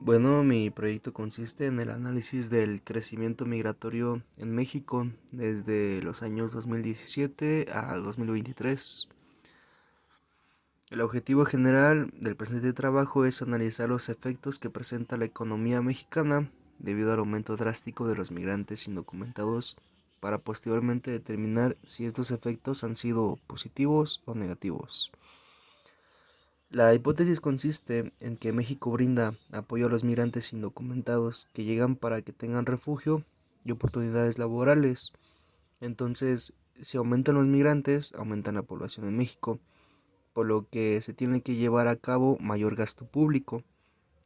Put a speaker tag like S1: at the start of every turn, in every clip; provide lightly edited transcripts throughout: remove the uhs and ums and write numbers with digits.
S1: Bueno, mi proyecto consiste en el análisis del crecimiento migratorio en México desde los años 2017 a 2023. El objetivo general del presente trabajo es analizar los efectos que presenta la economía mexicana debido al aumento drástico de los migrantes indocumentados para posteriormente determinar si estos efectos han sido positivos o negativos. La hipótesis consiste en que México brinda apoyo a los migrantes indocumentados que llegan para que tengan refugio y oportunidades laborales. Entonces, si aumentan los migrantes, aumentan la población en México, por lo que se tiene que llevar a cabo mayor gasto público,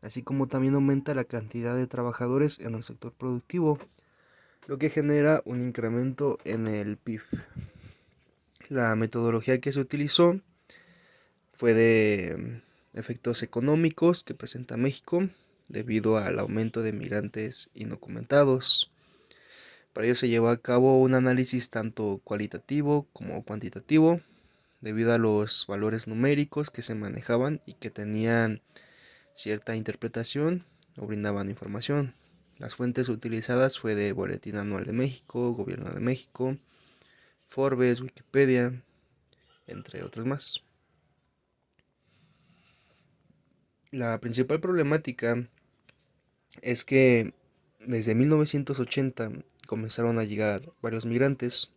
S1: así como también aumenta la cantidad de trabajadores en el sector productivo, lo que genera un incremento en el PIB. La metodología que se utilizó fue de efectos económicos que presenta México debido al aumento de migrantes indocumentados. Para ello se llevó a cabo un análisis tanto cualitativo como cuantitativo debido a los valores numéricos que se manejaban y que tenían cierta interpretación o brindaban información. Las fuentes utilizadas fue de Boletín Anual de México, Gobierno de México, Forbes, Wikipedia, entre otros más. La principal problemática es que desde 1980 comenzaron a llegar varios migrantes.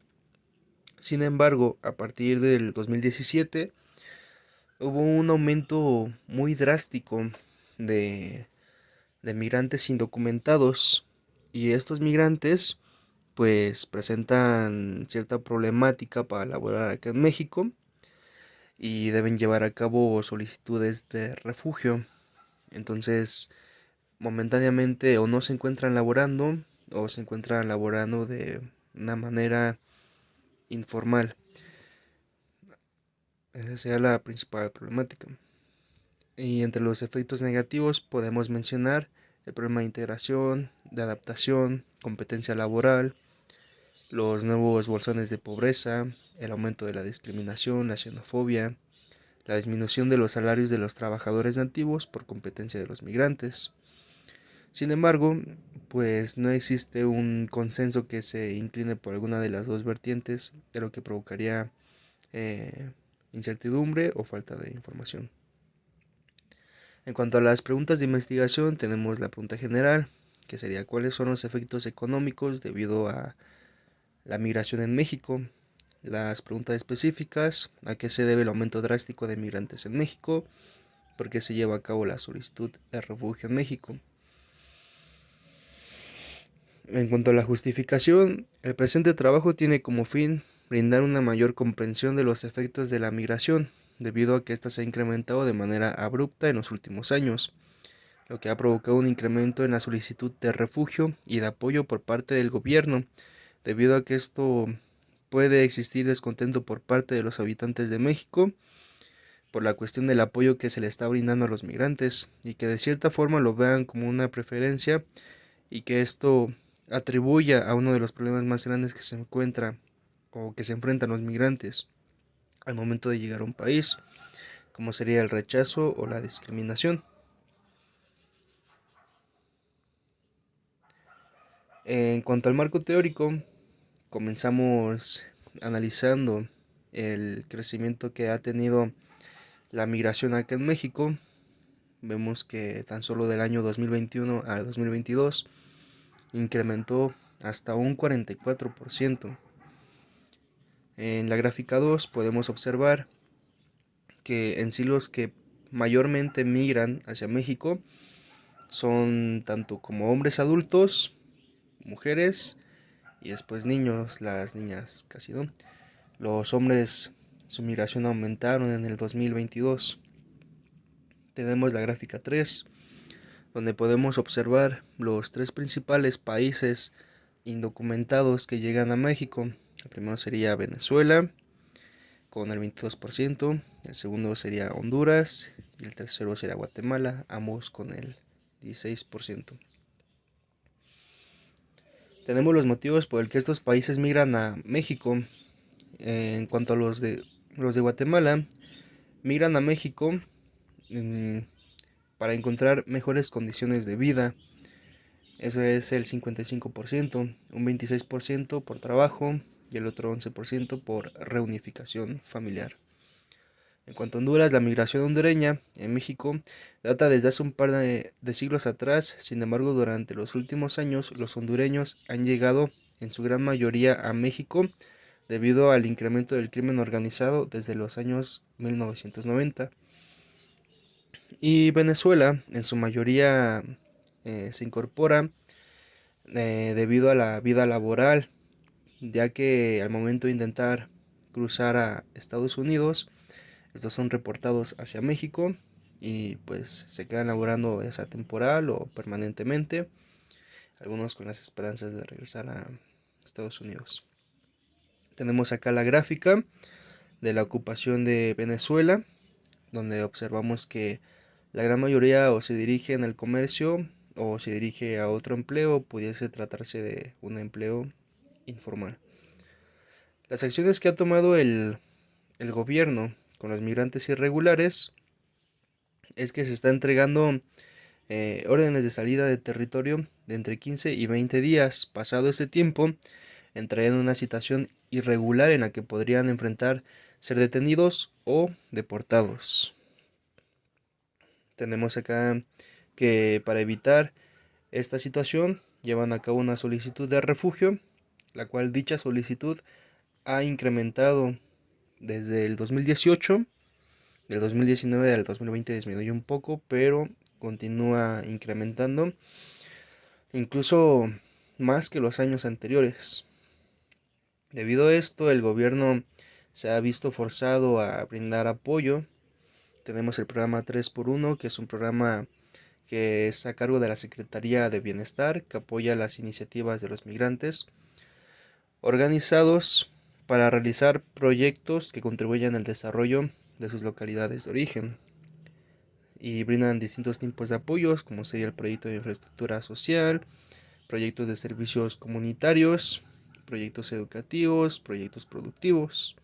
S1: Sin embargo, a partir del 2017 hubo un aumento muy drástico de, de migrantes indocumentados, y estos migrantes pues presentan cierta problemática para laborar acá en México y deben llevar a cabo solicitudes de refugio. Entonces, momentáneamente o no se encuentran laborando o se encuentran laborando de una manera informal. Esa sería la principal problemática. Y entre los efectos negativos podemos mencionar el problema de integración, de adaptación, competencia laboral, los nuevos bolsones de pobreza, el aumento de la discriminación, la xenofobia, la disminución de los salarios de los trabajadores nativos por competencia de los migrantes. Sin embargo, pues no existe un consenso que se incline por alguna de las dos vertientes, de lo que provocaría eh, incertidumbre o falta de información. En cuanto a las preguntas de investigación, tenemos la pregunta general, que sería cuáles son los efectos económicos debido a la migración en México. Las preguntas específicas, a qué se debe el aumento drástico de migrantes en México, por qué se lleva a cabo la solicitud de refugio en México. En cuanto a la justificación, el presente trabajo tiene como fin brindar una mayor comprensión de los efectos de la migración, debido a que ésta se ha incrementado de manera abrupta en los últimos años, lo que ha provocado un incremento en la solicitud de refugio y de apoyo por parte del gobierno, debido a que esto puede existir descontento por parte de los habitantes de México por la cuestión del apoyo que se le está brindando a los migrantes, y que de cierta forma lo vean como una preferencia, y que esto atribuya a uno de los problemas más grandes que se encuentra o que se enfrentan los migrantes al momento de llegar a un país, como sería el rechazo o la discriminación. En cuanto al marco teórico, comenzamos analizando el crecimiento que ha tenido la migración acá en México. Vemos que tan solo del año 2021 al 2022 incrementó hasta un 44%. En la gráfica 2 podemos observar que en sí los que mayormente migran hacia México son tanto como hombres adultos, mujeres y después niños, las niñas casi no. Los hombres, su migración aumentaron en el 2022. Tenemos la gráfica 3, donde podemos observar los tres principales países indocumentados que llegan a México. El primero sería Venezuela, con el 22%, el segundo sería Honduras y el tercero sería Guatemala, ambos con el 16%. Tenemos los motivos por el que estos países migran a México. En cuanto a los de Guatemala, migran a México para encontrar mejores condiciones de vida. Eso es el 55%, un 26% por trabajo y el otro 11% por reunificación familiar. En cuanto a Honduras, la migración hondureña en México data desde hace un par de siglos atrás. Sin embargo, durante los últimos años, los hondureños han llegado en su gran mayoría a México debido al incremento del crimen organizado desde los años 1990. Y Venezuela, en su mayoría, se incorpora debido a la vida laboral, ya que al momento de intentar cruzar a Estados Unidos, estos son reportados hacia México y pues se quedan laborando ya sea temporal o permanentemente, algunos con las esperanzas de regresar a Estados Unidos. Tenemos acá la gráfica de la ocupación de Venezuela, donde observamos que la gran mayoría o se dirige en el comercio o se dirige a otro empleo, pudiese tratarse de un empleo informal. Las acciones que ha tomado el gobierno con los migrantes irregulares es que se está entregando órdenes de salida de territorio de entre 15 y 20 días. Pasado ese tiempo, entrarían en una situación irregular en la que podrían enfrentar ser detenidos o deportados. Tenemos acá que para evitar esta situación llevan a cabo una solicitud de refugio, la cual dicha solicitud ha incrementado desde el 2018. Del 2019 al 2020 disminuyó un poco, pero continúa incrementando, incluso más que los años anteriores. Debido a esto, el gobierno se ha visto forzado a brindar apoyo. Tenemos el programa 3x1, que es un programa que es a cargo de la Secretaría de Bienestar, que apoya las iniciativas de los migrantes organizados para realizar proyectos que contribuyan al desarrollo de sus localidades de origen, y brindan distintos tipos de apoyos, como sería el proyecto de infraestructura social, proyectos de servicios comunitarios, proyectos educativos, proyectos productivos.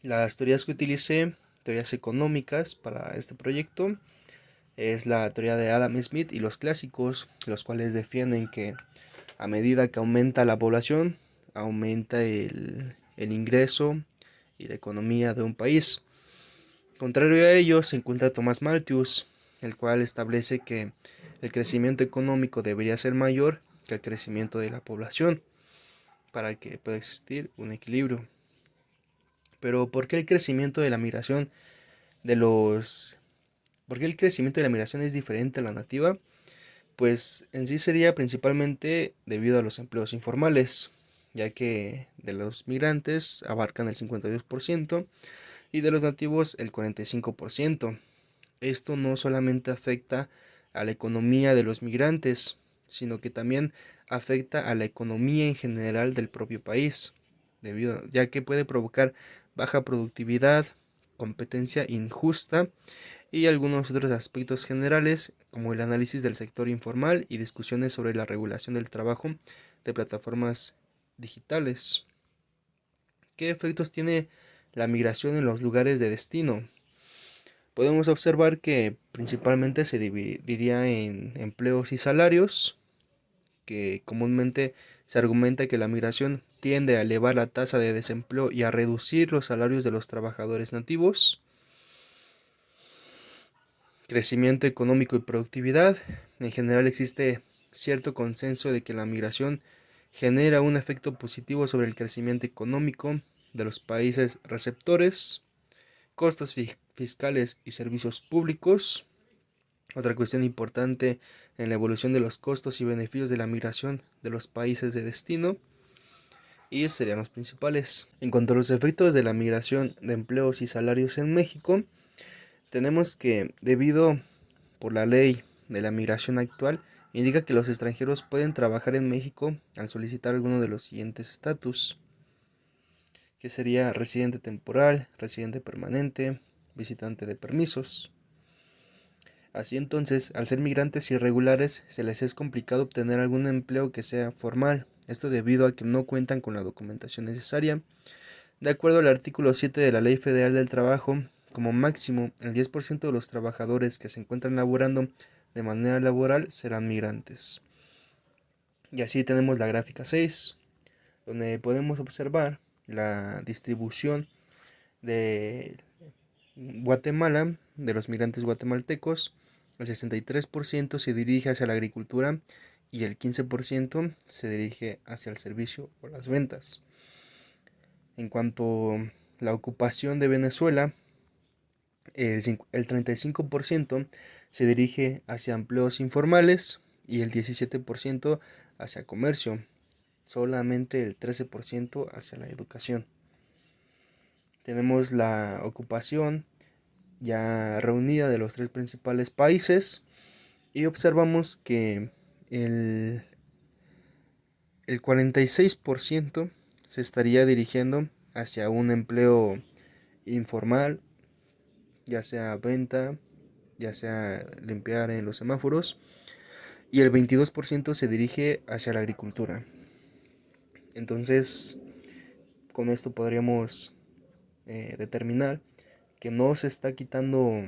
S1: Las teorías que utilicé, teorías económicas para este proyecto, es la teoría de Adam Smith y los clásicos, los cuales defienden que a medida que aumenta la población, aumenta el ingreso y la economía de un país. Contrario a ello se encuentra Thomas Malthus, el cual establece que el crecimiento económico debería ser mayor que el crecimiento de la población para que pueda existir un equilibrio. Pero ¿por qué el crecimiento de la migración ¿por qué el crecimiento de la migración es diferente a la nativa? Pues en sí sería principalmente debido a los empleos informales, ya que de los migrantes abarcan el 52% y de los nativos el 45%. Esto no solamente afecta a la economía de los migrantes, sino que también afecta a la economía en general del propio país, ya que puede provocar baja productividad, competencia injusta y algunos otros aspectos generales, como el análisis del sector informal y discusiones sobre la regulación del trabajo de plataformas digitales. ¿Qué efectos tiene la migración en los lugares de destino? Podemos observar que principalmente se dividiría en empleos y salarios, que comúnmente se argumenta que la migración tiende a elevar la tasa de desempleo y a reducir los salarios de los trabajadores nativos. Crecimiento económico y productividad. En general existe cierto consenso de que la migración genera un efecto positivo sobre el crecimiento económico de los países receptores. Costos fiscales y servicios públicos. Otra cuestión importante en la evolución de los costos y beneficios de la migración de los países de destino. Y serían los principales. En cuanto a los efectos de la migración de empleos y salarios en México, tenemos que, debido por la ley de la migración actual, indica que los extranjeros pueden trabajar en México al solicitar alguno de los siguientes estatus, que sería residente temporal, residente permanente, visitante de permisos. Así entonces, al ser migrantes irregulares, se les es complicado obtener algún empleo que sea formal, esto debido a que no cuentan con la documentación necesaria. De acuerdo al artículo 7 de la Ley Federal del Trabajo, como máximo el 10% de los trabajadores que se encuentran laborando de manera laboral serán migrantes. Y así tenemos la gráfica 6, donde podemos observar la distribución de Guatemala, de los migrantes guatemaltecos. El 63% se dirige hacia la agricultura y el 15% se dirige hacia el servicio o las ventas. En cuanto a la ocupación de Venezuela, el 35% se dirige hacia empleos informales y el 17% hacia comercio. Solamente el 13% hacia la educación. Tenemos la ocupación ya reunida de los tres principales países y observamos que el 46% se estaría dirigiendo hacia un empleo informal, ya sea venta, ya sea limpiar en los semáforos, y el 22% se dirige hacia la agricultura. Entonces, con esto podríamos determinar que no se está quitando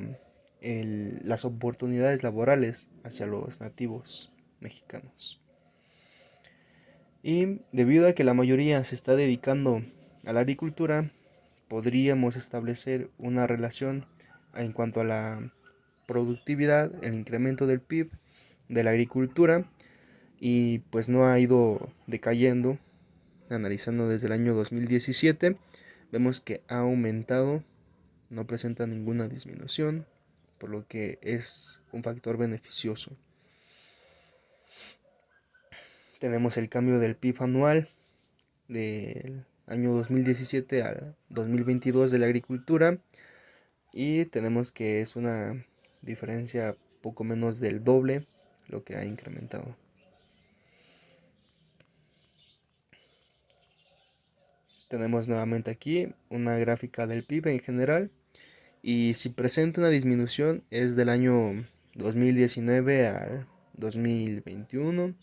S1: las oportunidades laborales hacia los nativos mexicanos. Y debido a que la mayoría se está dedicando a la agricultura, podríamos establecer una relación en cuanto a la productividad, el incremento del PIB de la agricultura, y pues no ha ido decayendo. Analizando desde el año 2017, vemos que ha aumentado, no presenta ninguna disminución, por lo que es un factor beneficioso. Tenemos el cambio del PIB anual del año 2017 al 2022 de la agricultura, y tenemos que es una diferencia poco menos del doble lo que ha incrementado. Tenemos nuevamente aquí una gráfica del PIB en general, y si presenta una disminución es del año 2019 al 2021,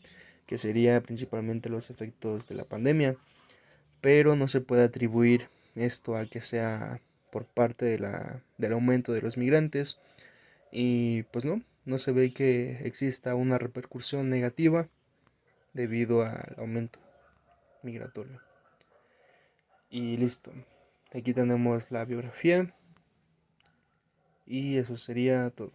S1: que sería principalmente los efectos de la pandemia, pero no se puede atribuir esto a que sea por parte del aumento de los migrantes, y pues no se ve que exista una repercusión negativa debido al aumento migratorio. Y listo, aquí tenemos la biografía y eso sería todo.